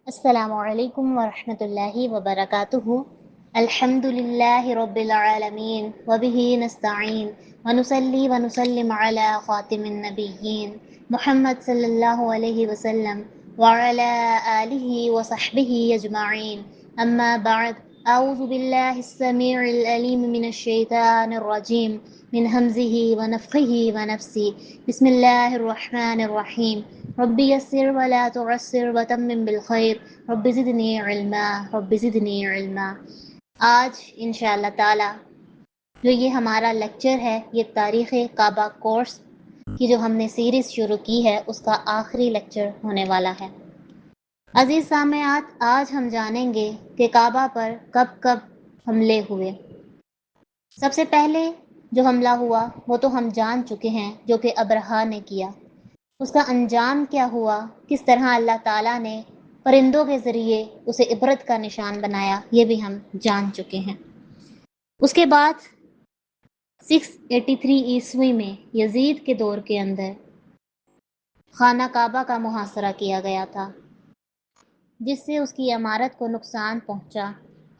السلام علیکم ورحمۃ اللہ وبرکاتہ۔ الحمد للہ رب العالمین وبہ نستعین ونصلی ونسلم علی خاتم النبیین محمد صلی اللہ علیہ وسلم وعلی آلہ وصحبہ اجمعین، اما بعد، اعوذ باللہ السمیع العلیم من الشیطان الرجیم من حمزہ ونفخہ ونفسہ، بسم اللہ الرحمن الرحیم، رب یسر ولا تعسر وتمم بالخیر، رب زدنی علما، رب زدنی علما۔ آج انشاءاللہ تعالی جو یہ ہمارا لیکچر ہے، یہ تاریخ کعبہ کورس کی جو ہم نے سیریز شروع کی ہے اس کا آخری لیکچر ہونے والا ہے۔ عزیز سامعات، آج ہم جانیں گے کہ کعبہ پر کب کب حملے ہوئے۔ سب سے پہلے جو حملہ ہوا وہ تو ہم جان چکے ہیں، جو کہ ابرہہ نے کیا۔ اس کا انجام کیا ہوا، کس طرح اللہ تعالیٰ نے پرندوں کے ذریعے اسے عبرت کا نشان بنایا، یہ بھی ہم جان چکے ہیں۔ اس کے بعد 683 عیسوی میں یزید کے دور کے اندر خانہ کعبہ کا محاصرہ کیا گیا تھا، جس سے اس کی عمارت کو نقصان پہنچا،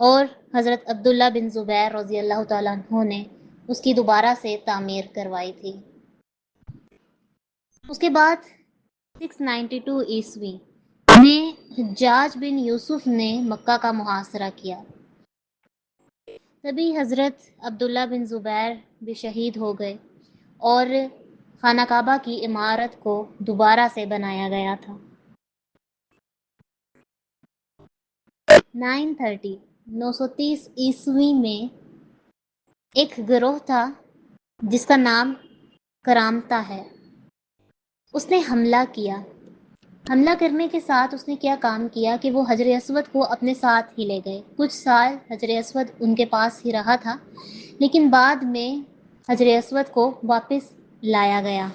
اور حضرت عبداللہ بن زبیر رضی اللہ تعالیٰ عنہ نے اس کی دوبارہ سے تعمیر کروائی تھی۔ اس کے بعد 692 عیسوی میں حجاج بن یوسف نے مکہ کا محاصرہ کیا، تبھی حضرت عبداللہ بن زبیر بھی شہید ہو گئے اور خانہ کعبہ کی عمارت کو دوبارہ سے بنایا گیا تھا۔ 930 عیسوی میں ایک گروہ تھا جس کا نام کرامتا ہے، اس نے حملہ کیا۔ حملہ کرنے کے ساتھ اس نے کیا کام کیا کہ وہ حجر اسود کو اپنے ساتھ ہی لے گئے۔ کچھ سال حجر اسود ان کے پاس ہی رہا تھا، لیکن بعد میں حجر اسود کو واپس لایا گیا۔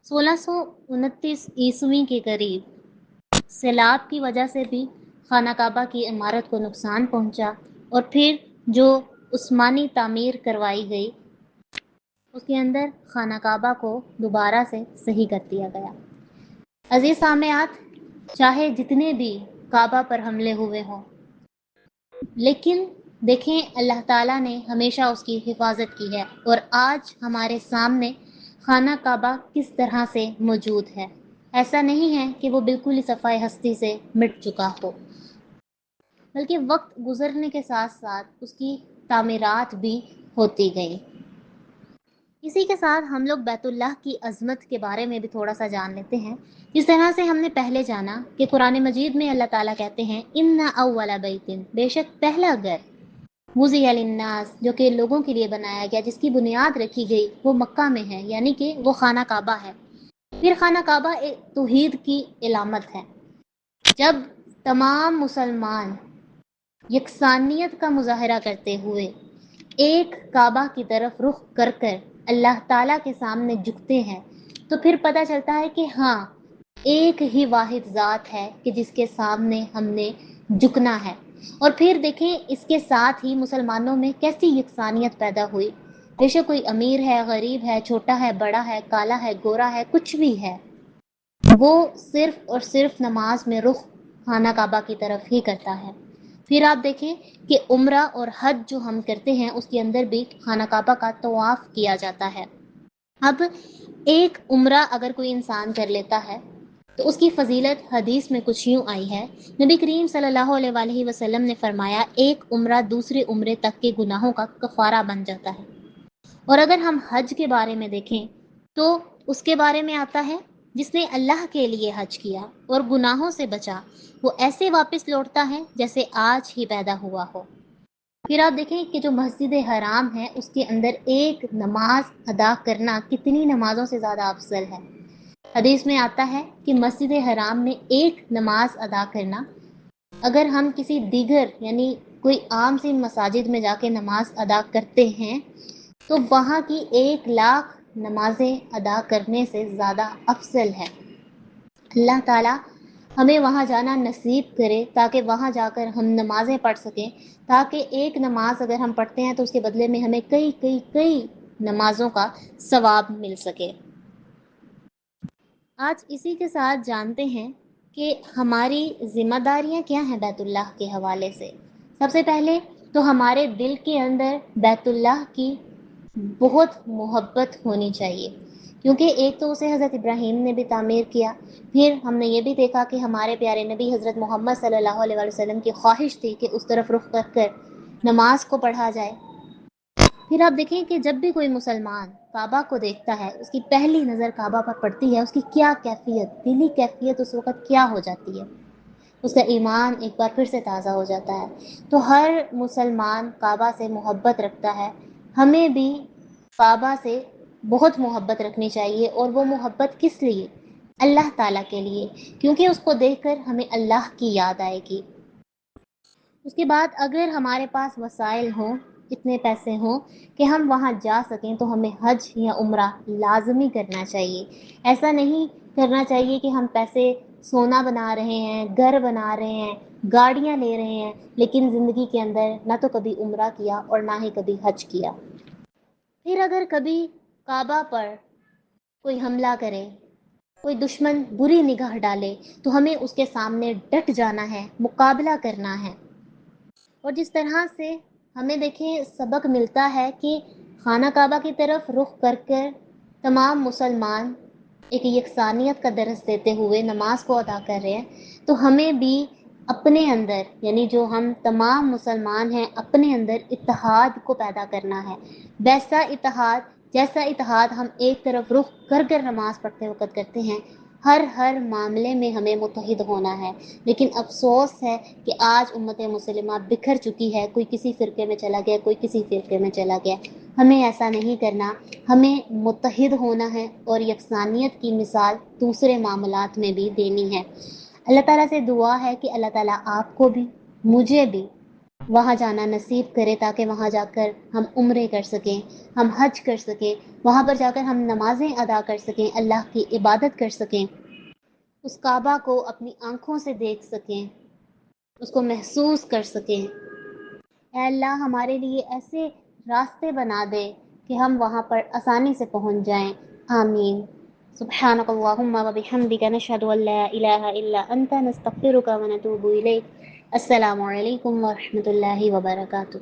1629 عیسوی کے قریب سیلاب کی وجہ سے بھی خانہ کعبہ کی عمارت کو نقصان پہنچا، اور پھر جو عثمانی تعمیر کروائی گئی اس کے اندر خانہ کعبہ کو دوبارہ سے صحیح کر دیا گیا۔ عزیز سامعات، چاہے جتنے بھی کعبہ پر حملے ہوئے ہوں، لیکن دیکھیں اللہ تعالیٰ نے ہمیشہ اس کی حفاظت کی ہے، اور آج ہمارے سامنے خانہ کعبہ کس طرح سے موجود ہے۔ ایسا نہیں ہے کہ وہ بالکل ہی صفائے ہستی سے مٹ چکا ہو، بلکہ وقت گزرنے کے ساتھ ساتھ اس کی تعمیرات بھی ہوتی گئی۔ اسی کے ساتھ ہم لوگ بیت اللہ کی عظمت کے بارے میں بھی تھوڑا سا جان لیتے ہیں۔ جس طرح سے ہم نے پہلے جانا کہ قرآن مجید میں اللہ تعالیٰ کہتے ہیں ان اول بیت، بے شک پہلا گھر، وضع للناس، جو کہ لوگوں کے لیے بنایا گیا، جس کی بنیاد رکھی گئی، وہ مکہ میں ہے، یعنی کہ وہ خانہ کعبہ ہے۔ پھر خانہ کعبہ ایک توحید کی علامت ہے۔ جب تمام مسلمان یکسانیت کا مظاہرہ کرتے ہوئے ایک کعبہ کی طرف رخ کر کر اللہ تعالیٰ کے سامنے جھکتے ہیں، تو پھر پتہ چلتا ہے کہ ہاں، ایک ہی واحد ذات ہے کہ جس کے سامنے ہم نے جھکنا ہے۔ اور پھر دیکھیں اس کے ساتھ ہی مسلمانوں میں کیسی یکسانیت پیدا ہوئی۔ بے شک کوئی امیر ہے، غریب ہے، چھوٹا ہے، بڑا ہے، کالا ہے، گورا ہے، کچھ بھی ہے، وہ صرف اور صرف نماز میں رخ خانہ کعبہ کی طرف ہی کرتا ہے۔ پھر آپ دیکھیں کہ عمرہ اور حج جو ہم کرتے ہیں اس کے اندر بھی خانہ کعبہ کا طواف کیا جاتا ہے۔ اب ایک عمرہ اگر کوئی انسان کر لیتا ہے تو اس کی فضیلت حدیث میں کچھ یوں آئی ہے، نبی کریم صلی اللہ علیہ وآلہ وسلم نے فرمایا ایک عمرہ دوسرے عمرے تک کے گناہوں کا کفارہ بن جاتا ہے۔ اور اگر ہم حج کے بارے میں دیکھیں تو اس کے بارے میں آتا ہے جس نے اللہ کے لیے حج کیا اور گناہوں سے بچا، وہ ایسے واپس لوٹتا ہے جیسے آج ہی پیدا ہوا ہو۔ پھر آپ دیکھیں کہ جو مسجد حرام ہے اس کے اندر ایک نماز ادا کرنا کتنی نمازوں سے زیادہ افضل ہے۔ حدیث میں آتا ہے کہ مسجد حرام میں ایک نماز ادا کرنا، اگر ہم کسی دیگر یعنی کوئی عام سی مساجد میں جا کے نماز ادا کرتے ہیں تو وہاں کی 1,00,000 نمازیں ادا کرنے سے زیادہ افضل ہے۔ اللہ تعالیٰ ہمیں وہاں جانا نصیب کرے تاکہ وہاں جا کر ہم نمازیں پڑھ سکیں، تاکہ ایک نماز اگر ہم پڑھتے ہیں تو اس کے بدلے میں ہمیں کئی نمازوں کا ثواب مل سکے۔ آج اسی کے ساتھ جانتے ہیں کہ ہماری ذمہ داریاں کیا ہیں بیت اللہ کے حوالے سے۔ سب سے پہلے تو ہمارے دل کے اندر بیت اللہ کی بہت محبت ہونی چاہیے، کیونکہ ایک تو اسے حضرت ابراہیم نے بھی تعمیر کیا، پھر ہم نے یہ بھی دیکھا کہ ہمارے پیارے نبی حضرت محمد صلی اللہ علیہ وسلم کی خواہش تھی کہ اس طرف رخ کر نماز کو پڑھا جائے۔ پھر آپ دیکھیں کہ جب بھی کوئی مسلمان کعبہ کو دیکھتا ہے، اس کی پہلی نظر کعبہ پر پڑتی ہے، اس کی کیا کیفیت، دلی کیفیت اس وقت کیا ہو جاتی ہے، اس کا ایمان ایک بار پھر سے تازہ ہو جاتا ہے۔ تو ہر مسلمان کعبہ سے محبت رکھتا ہے، ہمیں بھی کعبہ سے بہت محبت رکھنی چاہیے، اور وہ محبت کس لیے؟ اللہ تعالیٰ کے لیے، کیونکہ اس کو دیکھ کر ہمیں اللہ کی یاد آئے گی۔ اس کے بعد اگر ہمارے پاس وسائل ہوں، اتنے پیسے ہوں کہ ہم وہاں جا سکیں، تو ہمیں حج یا عمرہ لازمی کرنا چاہیے۔ ایسا نہیں کرنا چاہیے کہ ہم پیسے سونا بنا رہے ہیں، گھر بنا رہے ہیں، گاڑیاں لے رہے ہیں، لیکن زندگی کے اندر نہ تو کبھی عمرہ کیا اور نہ ہی کبھی حج کیا۔ پھر اگر کبھی کعبہ پر کوئی حملہ کرے، کوئی دشمن بری نگاہ ڈالے، تو ہمیں اس کے سامنے ڈٹ جانا ہے، مقابلہ کرنا ہے۔ اور جس طرح سے ہمیں دیکھیں سبق ملتا ہے کہ خانہ کعبہ کی طرف رخ کر تمام مسلمان ایک یکسانیت کا درس دیتے ہوئے نماز کو ادا کر رہے ہیں، تو ہمیں بھی اپنے اندر، یعنی جو ہم تمام مسلمان ہیں، اپنے اندر اتحاد کو پیدا کرنا ہے۔ ویسا اتحاد، جیسا اتحاد ہم ایک طرف رخ کر نماز پڑھتے وقت کرتے ہیں، ہر معاملے میں ہمیں متحد ہونا ہے۔ لیکن افسوس ہے کہ آج امت مسلمہ بکھر چکی ہے، کوئی کسی فرقے میں چلا گیا، کوئی کسی فرقے میں چلا گیا۔ ہمیں ایسا نہیں کرنا، ہمیں متحد ہونا ہے اور یکسانیت کی مثال دوسرے معاملات میں بھی دینی ہے۔ اللہ تعالیٰ سے دعا ہے کہ اللہ تعالیٰ آپ کو بھی، مجھے بھی وہاں جانا نصیب کرے، تاکہ وہاں جا کر ہم عمرے کر سکیں، ہم حج کر سکیں، وہاں پر جا کر ہم نمازیں ادا کر سکیں، اللہ کی عبادت کر سکیں، اس کعبہ کو اپنی آنکھوں سے دیکھ سکیں، اس کو محسوس کر سکیں۔ اے اللہ ہمارے لیے ایسے راستے بنا دے کہ ہم وہاں پر آسانی سے پہنچ جائیں۔ آمین۔ سبحانک اللہم و بحمدک، نشہد ان لا الہ الا انت، نستغفرک و نتوب الیک۔ السلام علیکم ورحمۃ اللہ وبرکاتہ۔